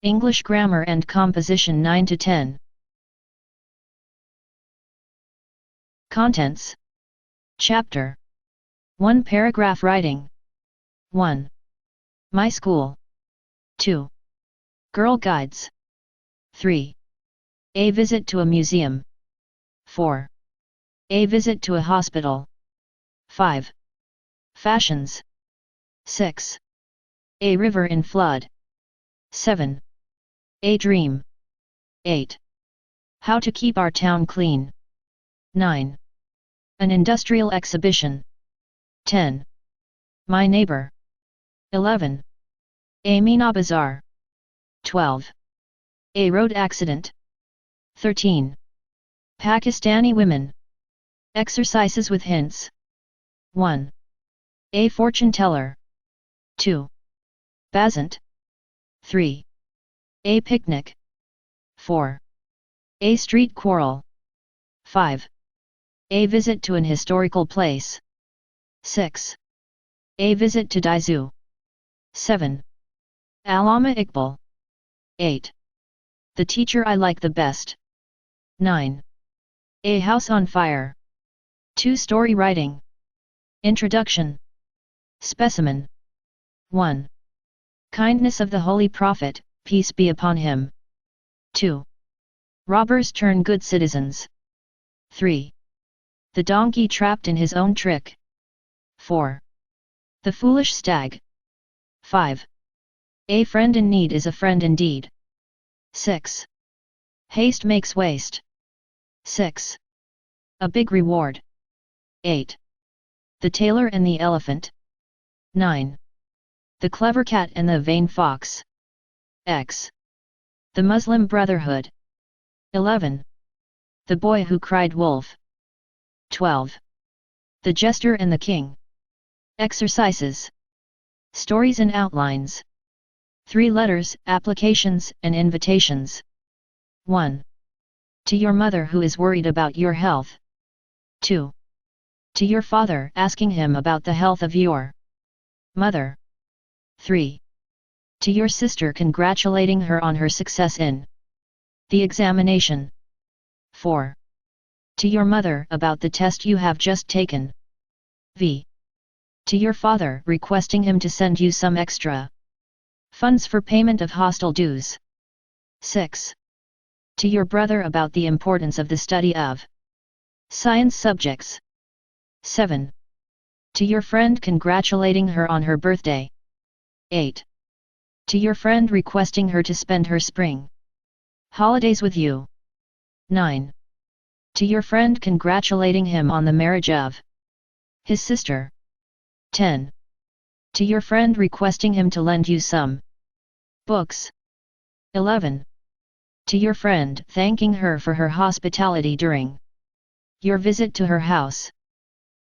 English Grammar and Composition 9 to 10. Contents. Chapter 1. Paragraph Writing. 1. My School. 2. Girl Guides. 3. A Visit to a Museum. 4. A Visit to a Hospital. 5. Fashions. 6. A River in Flood. 7. A Dream. 8. How to Keep Our Town Clean. 9. An Industrial Exhibition. 10. My Neighbor. 11. A Meena Bazaar. 12. A Road Accident. 13. Pakistani Women. Exercises with hints. 1. A Fortune Teller. 2. Basant. 3. A Picnic. 4. A Street Quarrel. 5. A Visit to an Historical Place. 6. A Visit to Daizu. 7. Allama Iqbal. 8. The Teacher I Like the Best. 9. A House on Fire. 2. Story Writing. Introduction. Specimen. 1. Kindness of the Holy Prophet, peace be upon him. 2. Robbers turn good citizens. 3. The donkey trapped in his own trick. 4. The foolish stag. 5. A friend in need is a friend indeed. 6. Haste makes waste. 6. A big reward. 8. The tailor and the elephant. 9. The clever cat and the vain fox. X. The Muslim Brotherhood. 11. The boy who cried wolf. 12. The jester and the king. Exercises. Stories and outlines. 3 letters, applications, and invitations. 1. To your mother who is worried about your health. 2. To your father asking him about the health of your mother. 3. To your sister congratulating her on her success in the examination. 4. To your mother about the test you have just taken. V. To your father requesting him to send you some extra funds for payment of hostel dues. 6. To your brother about the importance of the study of science subjects. 7. To your friend congratulating her on her birthday. 8. To your friend requesting her to spend her spring holidays with you. 9. To your friend congratulating him on the marriage of his sister. 10. To your friend requesting him to lend you some books. 11. To your friend thanking her for her hospitality during your visit to her house.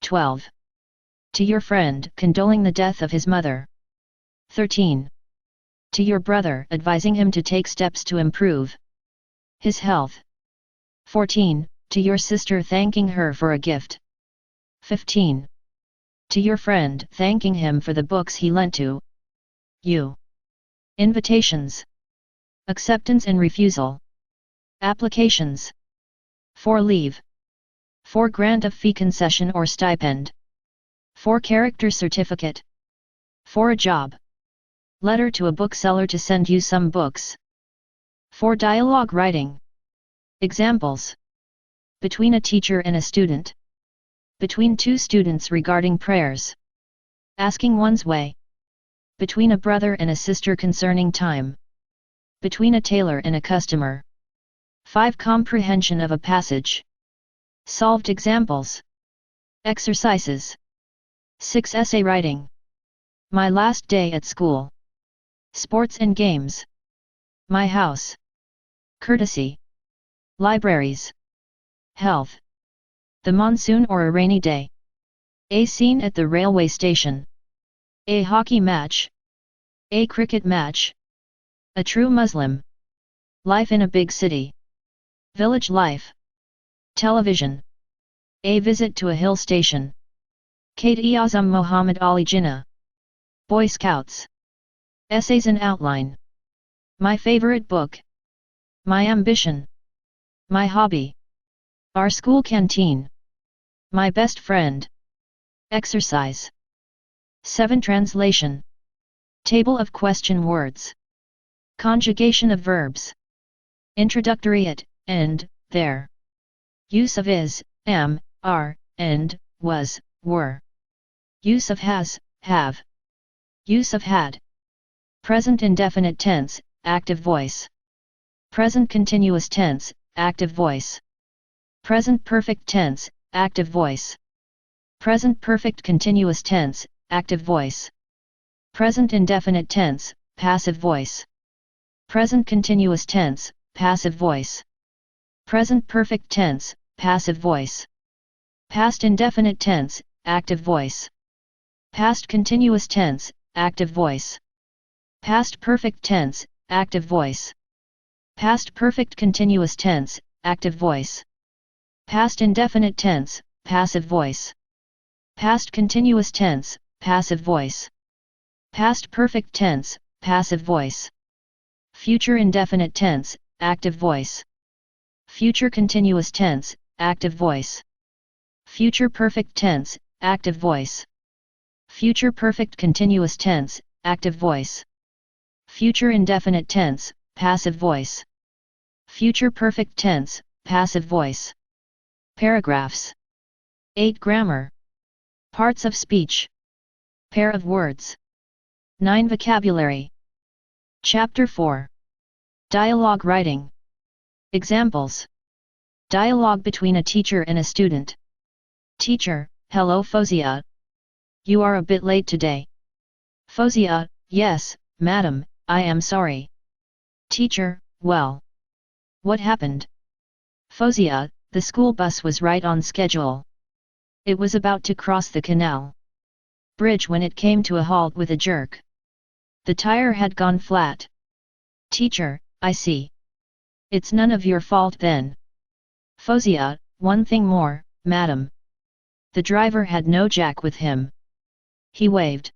12. To your friend condoling the death of his mother. 13. To your brother advising him to take steps to improve his health. 14. To your sister thanking her for a gift. 15. To your friend thanking him for the books he lent to you. Invitations. Acceptance and refusal. Applications. For leave. For grant of fee concession or stipend. For character certificate. For a job. Letter to a bookseller to send you some books. For dialogue writing. Examples. Between a teacher and a student. Between 2 students regarding prayers. Asking one's way. Between a brother and a sister concerning time. Between a tailor and a customer. 5. Comprehension of a passage. Solved examples. Exercises. 6. Essay writing. My last day at school. Sports and games. My house. Courtesy. Libraries. Health. The monsoon or a rainy day. A scene at the railway station. A hockey match. A cricket match. A true Muslim. Life in a big city. Village life. Television. A visit to a hill station. Quaid-e-Azam Muhammad Ali Jinnah. Boy Scouts. Essays and outline. My favorite book. My ambition. My hobby. Our school canteen. My best friend. Exercise. 7 Translation. Table of question words. Conjugation of verbs. Introductory at, and, there. Use of is, am, are, and, was, were. Use of has, have. Use of had. Present indefinite tense, active voice. Present continuous tense, active voice. Present perfect tense, active voice. Present perfect continuous tense, active voice. Present indefinite tense, passive voice. Present continuous tense, passive voice. Present perfect tense, passive voice. Past indefinite tense, active voice. Past continuous tense, active voice. Past perfect tense, active voice. Past perfect continuous tense, active voice. Past indefinite tense, passive voice. Past continuous tense, passive voice. Past perfect tense, passive voice. Future indefinite tense, active voice. Future continuous tense, active voice. Future perfect tense, active voice. Future perfect continuous tense, active voice. Future indefinite tense, passive voice. Future perfect tense, passive voice. Paragraphs. 8 Grammar. Parts of speech. Pair of words. 9 Vocabulary. Chapter 4. Dialogue writing. Examples. Dialogue between a teacher and a student. Teacher: Hello Fozia. You are a bit late today. Fozia: Yes, madam, I am sorry. Teacher: Well. What happened? Fozia: The school bus was right on schedule. It was about to cross the canal bridge when it came to a halt with a jerk. The tire had gone flat. Teacher: I see. It's none of your fault then. Fozia: One thing more, madam. The driver had no jack with him. He waved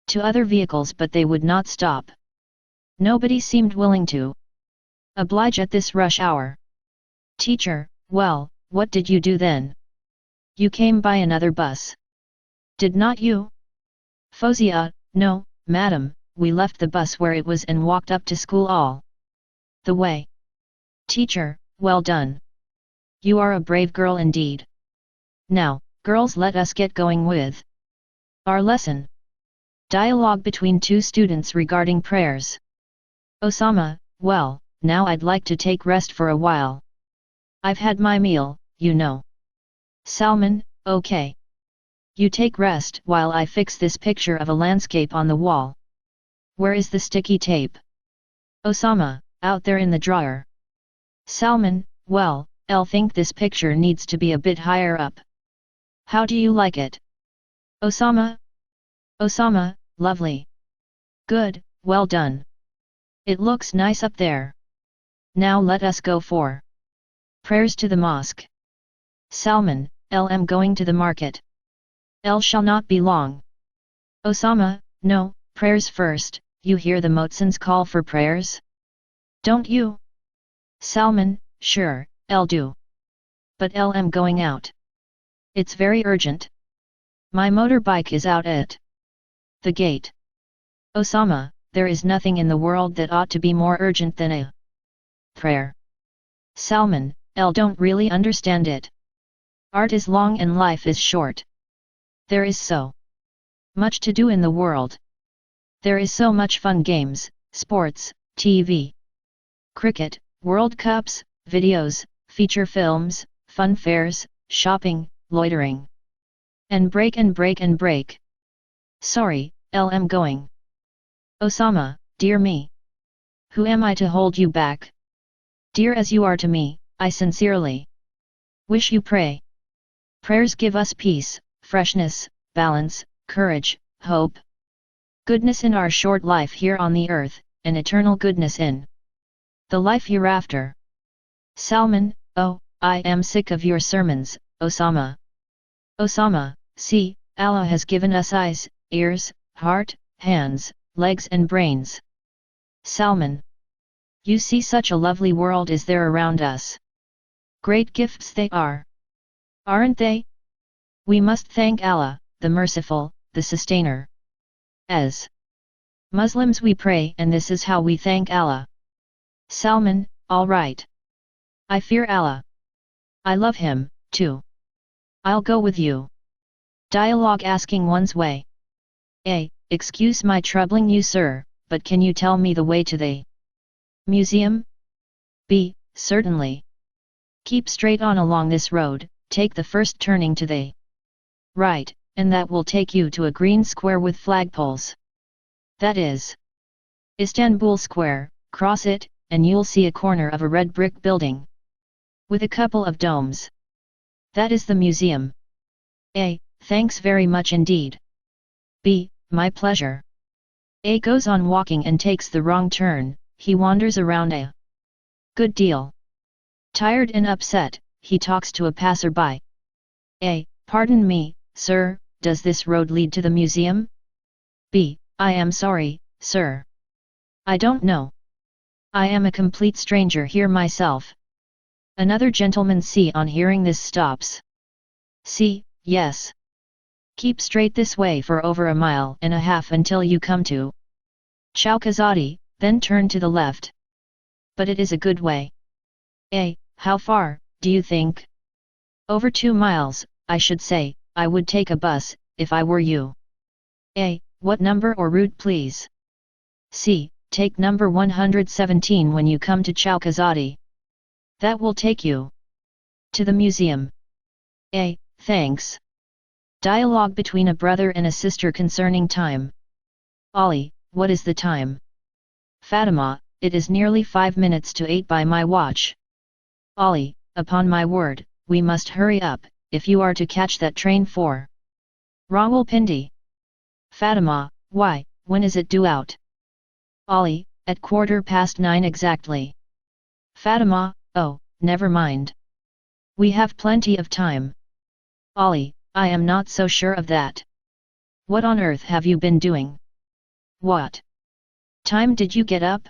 to other vehicles but they would not stop. Nobody seemed willing to oblige at this rush hour. Teacher: Well, what did you do then? You came by another bus. Did not you? Fozia: No, madam, we left the bus where it was and walked up to school all the way. Teacher: Well done. You are a brave girl indeed. Now, girls, let us get going with our lesson. Dialogue between 2 students regarding prayers. Osama: Well, now I'd like to take rest for a while. I've had my meal, you know. Salman: Okay. You take rest while I fix this picture of a landscape on the wall. Where is the sticky tape? Osama: Out there in the drawer. Salman: Well, I'll think this picture needs to be a bit higher up. How do you like it? Osama: Lovely. Good, well done. It looks nice up there. Now let us go for prayers to the mosque. Salman: I'm going to the market. Shall not be long. Osama: No, prayers first. You hear the muezzins call for prayers? Don't you? Salman: Sure, I'll do. But I'm going out. It's very urgent. My motorbike is out at the gate. Osama: There is nothing in the world that ought to be more urgent than a prayer. Salman: don't really understand it. Art is long and life is short. There is so much to do in the world. There is so much fun: games, sports, TV, cricket, World Cups, videos, feature films, fun fairs, shopping, loitering. And break and break and break. Sorry, I'm going. Osama: Dear me. Who am I to hold you back? Dear as you are to me, I sincerely wish you pray. Prayers give us peace, freshness, balance, courage, hope, goodness in our short life here on the earth, and eternal goodness in the life hereafter. Salman: Oh, I am sick of your sermons, Osama. Osama: See, Allah has given us eyes, ears, heart, hands, legs and brains. Salman: You see, such a lovely world is there around us. Great gifts they are. Aren't they? We must thank Allah, the Merciful, the Sustainer. As Muslims we pray, and this is how we thank Allah. Salman, all right. I fear Allah. I love Him, too. I'll go with you. Dialogue asking one's way. A. Excuse my troubling you, sir, but can you tell me the way to the museum? B. Certainly. Keep straight on along this road, take the first turning to the right, and that will take you to a green square with flagpoles. That is Istanbul Square. Cross it, and you'll see a corner of a red brick building with a couple of domes. That is the museum. A. Thanks very much indeed. B. My pleasure. A goes on walking and takes the wrong turn. He wanders around a good deal. Tired and upset, he talks to a passerby. A. Pardon me, sir, does this road lead to the museum? B. I am sorry, sir. I don't know. I am a complete stranger here myself. Another gentleman C. on hearing this stops. C. Yes. Keep straight this way for over 1.5 miles until you come to Chowkazadi, then turn to the left. But it is a good way. A. How far, do you think? Over 2 miles, I should say. I would take a bus, if I were you. A. What number or route please? C. Take number 117 when you come to Chowkazadi. That will take you to the museum. A. Thanks. Dialogue between a brother and a sister concerning time. Ali, what is the time? Fatima, it is nearly 5 minutes to 8 by my watch. Ali, upon my word, we must hurry up, if you are to catch that train for Rawalpindi. Fatima, why, when is it due out? Ali, at 9:15 exactly. Fatima, oh, never mind. We have plenty of time. Ali, I am not so sure of that. What on earth have you been doing? What time did you get up?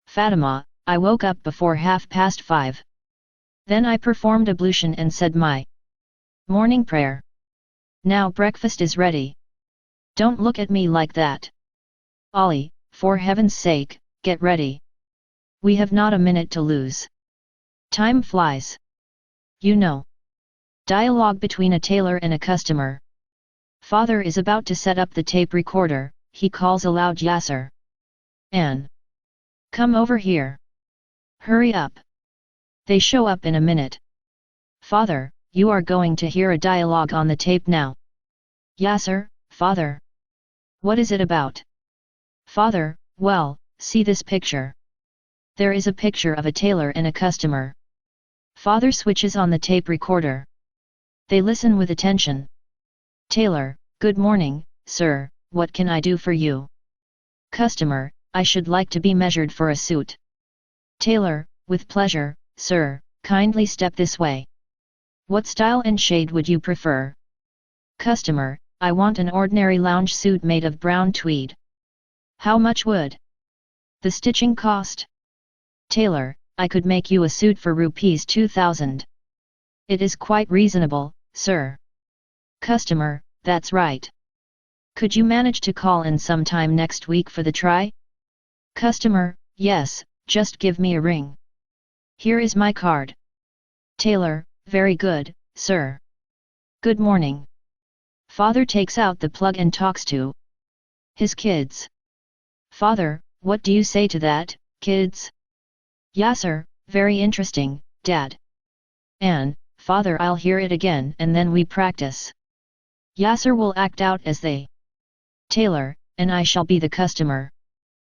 Fatima, I woke up before 5:30. Then I performed ablution and said my morning prayer. Now breakfast is ready. Don't look at me like that. Ali, for heaven's sake, get ready. We have not a minute to lose. Time flies. You know. Dialogue between a tailor and a customer. Father is about to set up the tape recorder. He calls aloud, Yasser. Ann. Come over here. Hurry up. They show up in a minute. Father, you are going to hear a dialogue on the tape now. Yasser, father. What is it about? Father, well, see this picture. There is a picture of a tailor and a customer. Father switches on the tape recorder. They listen with attention. Tailor, good morning, sir, what can I do for you? Customer, I should like to be measured for a suit. Tailor, with pleasure, sir, kindly step this way. What style and shade would you prefer? Customer, I want an ordinary lounge suit made of brown tweed. How much would the stitching cost? Tailor, I could make you a suit for rupees 2,000. It is quite reasonable, sir. Customer, that's right. Could you manage to call in sometime next week for the try? Customer, yes, just give me a ring. Here is my card. Tailor, very good, sir. Good morning. Father takes out the plug and talks to his kids. Father, what do you say to that, kids? Yasser, very interesting, Dad. Ann, Father, I'll hear it again and then we practice. Yasser will act out as the tailor, and I shall be the customer.